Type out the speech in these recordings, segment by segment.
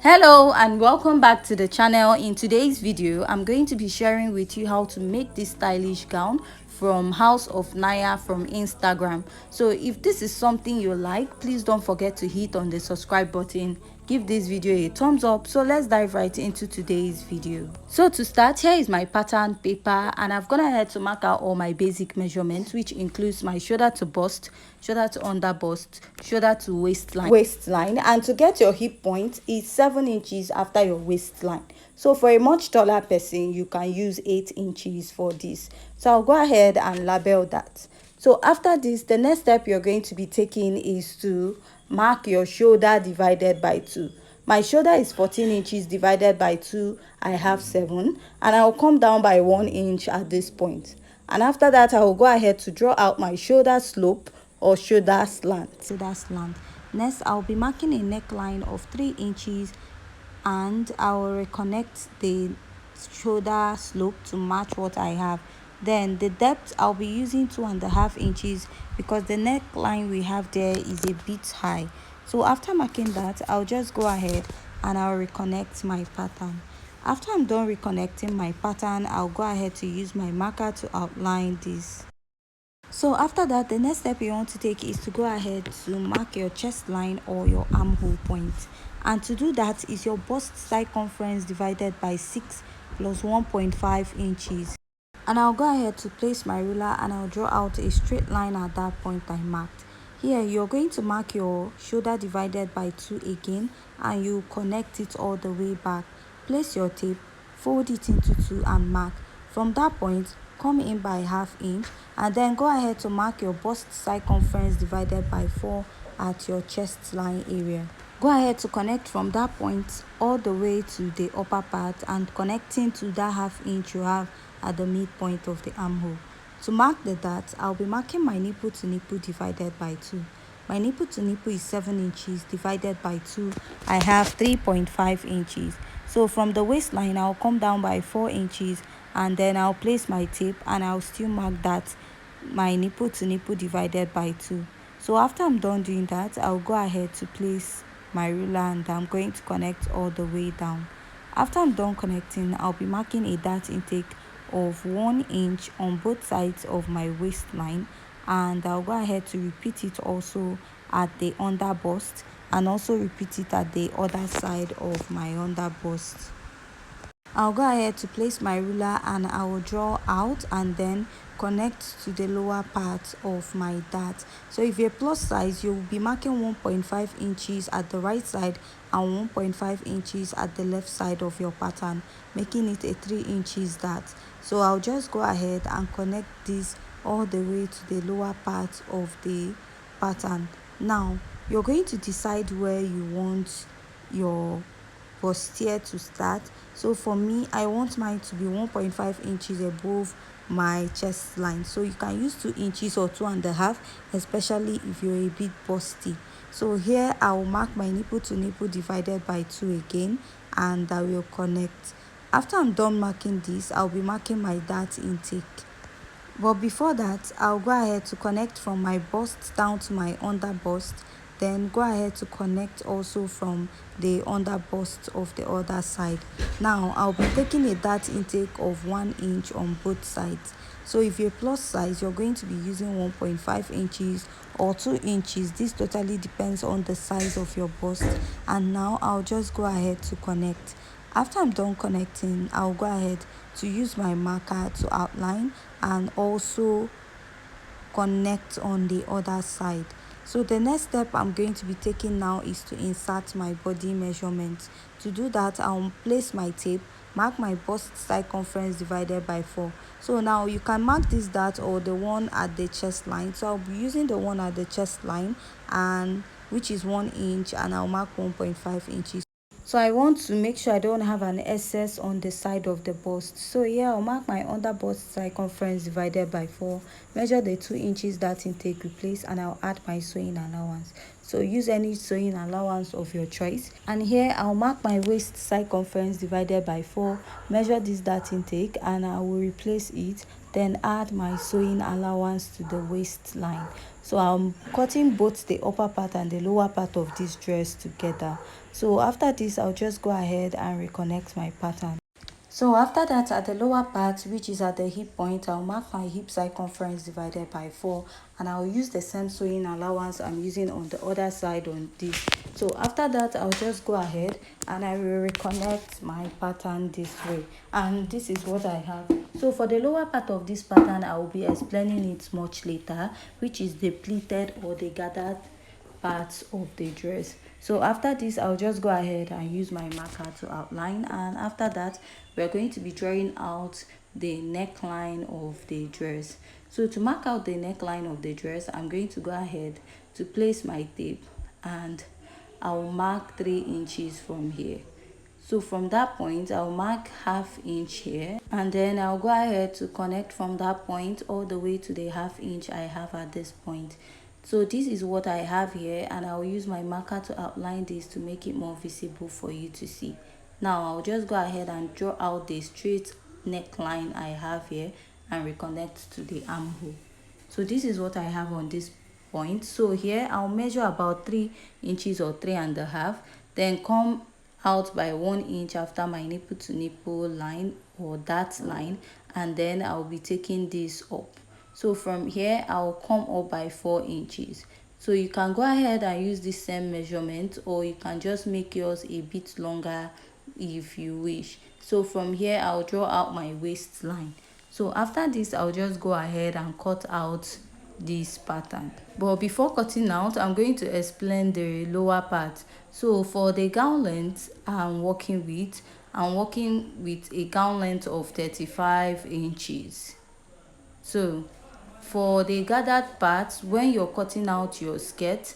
Hello and welcome back to the channel. In today's video I'm going to be sharing with you how to make this stylish gown from House of Naya from Instagram. So if this is something you like, please don't forget to hit on the subscribe button, give this video a thumbs up. So let's dive right into today's video. So to start, here is my pattern paper and I've gone ahead to mark out all my basic measurements, which includes my shoulder to bust, shoulder to under bust, shoulder to waistline, and to get your hip point is 7 inches after your waistline. So for a much taller person you can use 8 inches for this. So I'll go ahead and label that. So after this, the next step you're going to be taking is to mark your shoulder divided by 2. My shoulder is 14 inches divided by 2, I have 7, and I'll come down by 1 inch at this point. And after that, I will go ahead to draw out my shoulder slope or shoulder slant. Next, I'll be marking a neckline of 3 inches and I will reconnect the shoulder slope to match what I have. Then the depth, I'll be using 2.5 inches because the neckline we have there is a bit high. So after marking that, I'll just go ahead and I'll reconnect my pattern. After I'm done reconnecting my pattern, I'll go ahead to use my marker to outline this. So after that, the next step you want to take is to go ahead to mark your chest line or your armhole point. And to do that is your bust circumference divided by 6 plus 1.5 inches. And I'll go ahead to place my ruler and I'll draw out a straight line at that point I marked. Here you're going to mark your shoulder divided by 2 again and you connect it all the way back. Place your tape, fold it into 2 and mark. From that point, come in by ½ inch and then go ahead to mark your bust circumference divided by 4 at your chest line area. Go ahead to connect from that point all the way to the upper part and connecting to that ½ inch you have at the midpoint of the armhole. To mark the dart, I'll be marking my nipple to nipple divided by 2. My nipple to nipple is 7 inches divided by 2. I have 3.5 inches. So from the waistline, I'll come down by 4 inches and then I'll place my tape and I'll still mark that my nipple to nipple divided by 2. So after I'm done doing that, I'll go ahead to place my ruler and I'm going to connect all the way down. After I'm done connecting, I'll be marking a dart intake of 1 inch on both sides of my waistline and I'll go ahead to repeat it also at the under bust and also repeat it at the other side of my under bust. I'll go ahead to place my ruler and I will draw out and then connect to the lower part of my dart. So if you're plus size, you'll be marking 1.5 inches at the right side and 1.5 inches at the left side of your pattern, making it a 3 inches dart. So I'll just go ahead and connect this all the way to the lower part of the pattern. Now you're going to decide where you want your bustier to start. So for me, I want mine to be 1.5 inches above my chest line. So you can use 2 inches or 2.5, especially if you're a bit busty. So here I will mark my nipple to nipple divided by 2 again and I will connect. After I'm done marking this, I'll be marking my dart intake. But before that, I'll go ahead to connect from my bust down to my under bust. Then go ahead to connect also from the under bust of the other side. Now I'll be taking a dart intake of 1 inch on both sides. So if you're plus size, you're going to be using 1.5 inches or 2 inches. This totally depends on the size of your bust. And now I'll just go ahead to connect. After I'm done connecting, I'll go ahead to use my marker to outline and also connect on the other side. So the next step I'm going to be taking now is to insert my body measurements. To do that, I'll place my tape, mark my bust circumference divided by 4. So now you can mark this dart or the one at the chest line. So I'll be using the one at the chest line, and which is 1 inch, and I'll mark 1.5 inches. So I want to make sure I don't have an excess on the side of the bust. So here I'll mark my under bust circumference divided by 4, measure the 2 inches dart intake replace, and I'll add my sewing allowance. So use any sewing allowance of your choice. And here I'll mark my waist circumference divided by 4, measure this dart intake, and I will replace it then add my sewing allowance to the waistline. So I'm cutting both the upper part and the lower part of this dress together. So after this, I'll just go ahead and reconnect my pattern. So after that, at the lower part, which is at the hip point, I'll mark my hip circumference divided by 4, and I'll use the same sewing allowance I'm using on the other side on this. So after that, I'll just go ahead and I will reconnect my pattern this way, and this is what I have. So for the lower part of this pattern, I will be explaining it much later, which is the pleated or the gathered parts of the dress. So after this, I'll just go ahead and use my marker to outline, and after that we're going to be drawing out the neckline of the dress. So to mark out the neckline of the dress, I'm going to go ahead to place my tape, and I'll mark 3 inches from here. So from that point, I'll mark ½ inch here, and then I'll go ahead to connect from that point all the way to the ½ inch I have at this point. So this is what I have here, and I'll use my marker to outline this to make it more visible for you to see. Now I'll just go ahead and draw out the straight neckline I have here and reconnect to the armhole. So this is what I have on this point. So here I'll measure about 3 inches or 3.5, then come out by 1 inch after my nipple to nipple line or that line, and then I'll be taking this up. So from here I'll come up by 4 inches. So you can go ahead and use the same measurement, or you can just make yours a bit longer if you wish. So from here I'll draw out my waistline. So after this, I'll just go ahead and cut out this pattern. But before cutting out, I'm going to explain the lower part. So for the gown length I'm working with a gown length of 35 inches. So for the gathered part, when you're cutting out your skirt,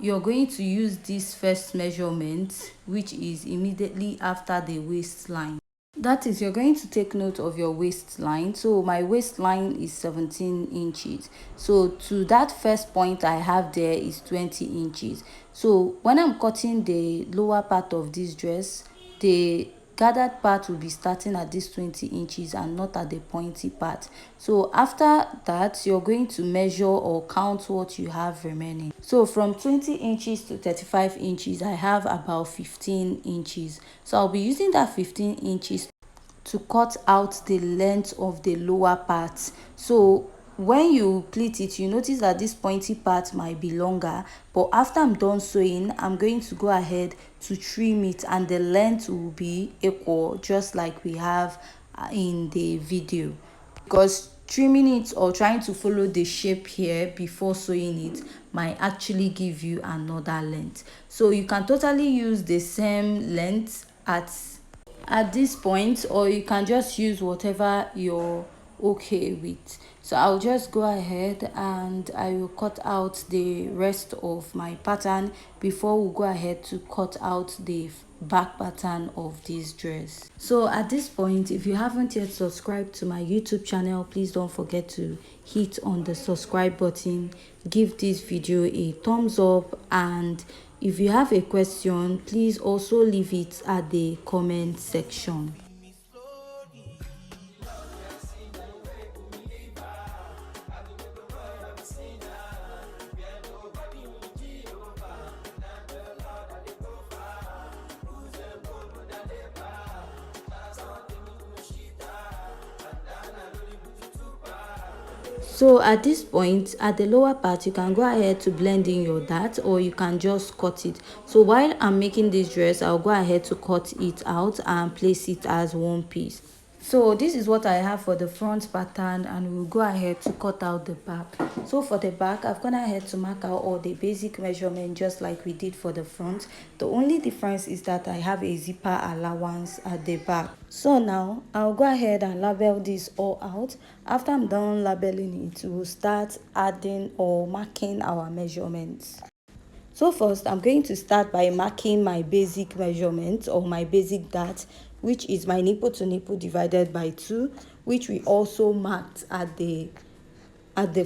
you're going to use this first measurement, which is immediately after the waistline. That is, you're going to take note of your waistline. So my waistline is 17 inches. So to that first point I have there is 20 inches. So when I'm cutting the lower part of this dress, the gathered part will be starting at this 20 inches and not at the pointy part. So after that, you're going to measure or count what you have remaining. So from 20 inches to 35 inches, I have about 15 inches. So I'll be using that 15 inches to cut out the length of the lower part. So when you pleat it, you notice that this pointy part might be longer, but after I'm done sewing, I'm going to go ahead to trim it, and the length will be equal, just like we have in the video. Because trimming it or trying to follow the shape here before sewing it might actually give you another length. So you can totally use the same length at this point, or you can just use whatever you're okay with. So I'll just go ahead and I will cut out the rest of my pattern before we go ahead to cut out the back pattern of this dress. So at this point, if you haven't yet subscribed to my YouTube channel, please don't forget to hit on the subscribe button, give this video a thumbs up, and if you have a question, please also leave it at the comment section. So at this point, at the lower part, you can go ahead to blend in your dart, or you can just cut it. So while I'm making this dress, I'll go ahead to cut it out and place it as one piece. So this is what I have for the front pattern, and we'll go ahead to cut out the back. So for the back, I've gone ahead to mark out all the basic measurement just like we did for the front. The only difference is that I have a zipper allowance at the back. So now I'll go ahead and label this all out. After I'm done labeling it, we'll start adding or marking our measurements. So first, I'm going to start by marking my basic measurement or my basic dart, which is my nipple to nipple divided by 2, which we also marked at the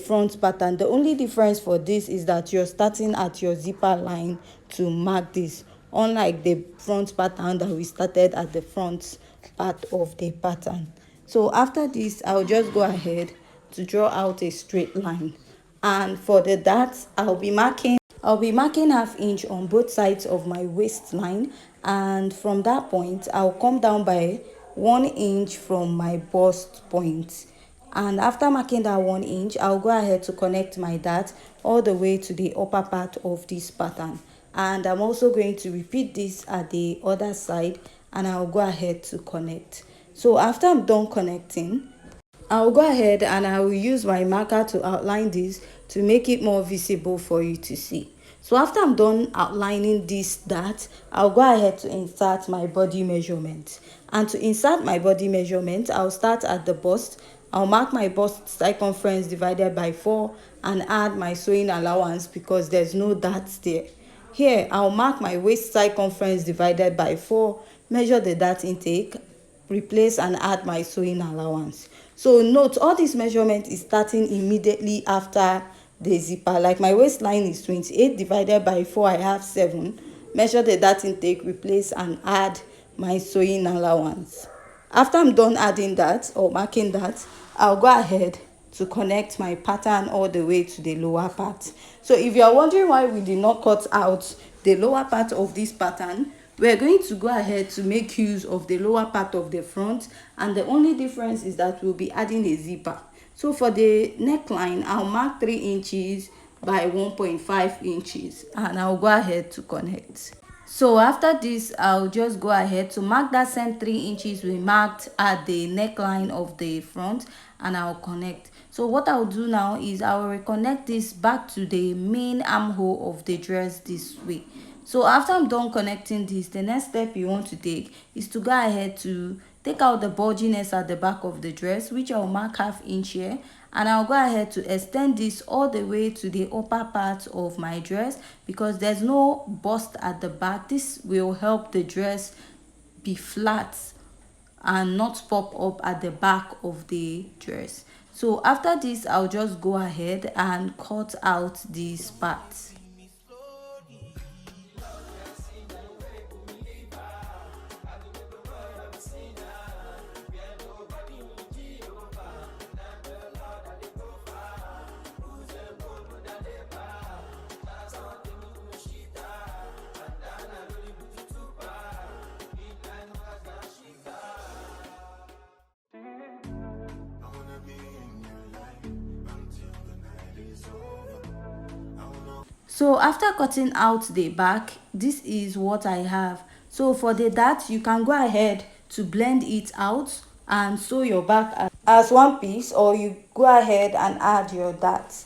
front pattern. The only difference for this is that you're starting at your zipper line to mark this, unlike the front pattern that we started at the front part of the pattern. So after this, I'll just go ahead to draw out a straight line. And for the darts, I'll be marking half inch on both sides of my waistline, and from that point I'll come down by 1 inch from my bust point. And after marking that 1 inch, I'll go ahead to connect my dart all the way to the upper part of this pattern. And I'm also going to repeat this at the other side, and I'll go ahead to connect. So after I'm done connecting, I'll go ahead and I will use my marker to outline this to make it more visible for you to see. So after I'm done outlining this dart, I'll go ahead to insert my body measurement. And to insert my body measurement, I'll start at the bust. I'll mark my bust circumference divided by 4 and add my sewing allowance because there's no dart there. Here, I'll mark my waist circumference divided by 4, measure the dart intake, replace and add my sewing allowance. So note, all this measurement is starting immediately after the zipper. Like my waistline is 28 divided by 4, I have 7. Measure the dart intake, replace and add my sewing allowance. After I'm done adding that or marking that, I'll go ahead to connect my pattern all the way to the lower part. So if you are wondering why we did not cut out the lower part of this pattern, we're going to go ahead to make use of the lower part of the front, and the only difference is that we'll be adding a zipper. So for the neckline, I'll mark 3 inches by 1.5 inches and I'll go ahead to connect. So after this, I'll just go ahead to mark that same 3 inches we marked at the neckline of the front, and I'll connect. So what I'll do now is I'll reconnect this back to the main armhole of the dress this way. So after I'm done connecting this, the next step you want to take is to go ahead to take out the bulginess at the back of the dress, which I'll mark ½ inch here, and I'll go ahead to extend this all the way to the upper part of my dress because there's no bust at the back. This will help the dress be flat and not pop up at the back of the dress. So after this, I'll just go ahead and cut out these parts. So after cutting out the back, this is what I have. So for the dart, you can go ahead to blend it out and sew your back as one piece, or you go ahead and add your darts.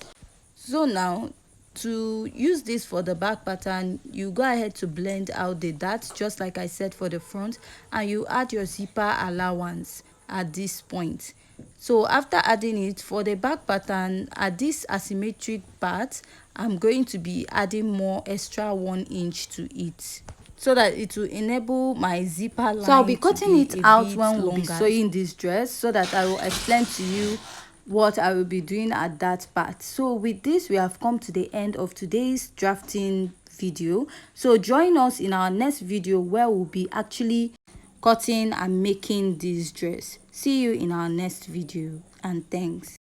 So now, to use this for the back pattern, you go ahead to blend out the darts just like I said for the front, and you add your zipper allowance at this point. So after adding it for the back pattern, at this asymmetric part, I'm going to be adding more extra 1 inch to it so that it will enable my zipper line. So I'll be cutting it out when we'll be sewing this dress, so that I will explain to you what I will be doing at that part. So with this, we have come to the end of today's drafting video. So join us in our next video where we'll be actually cutting and making this dress. See you in our next video, and thanks.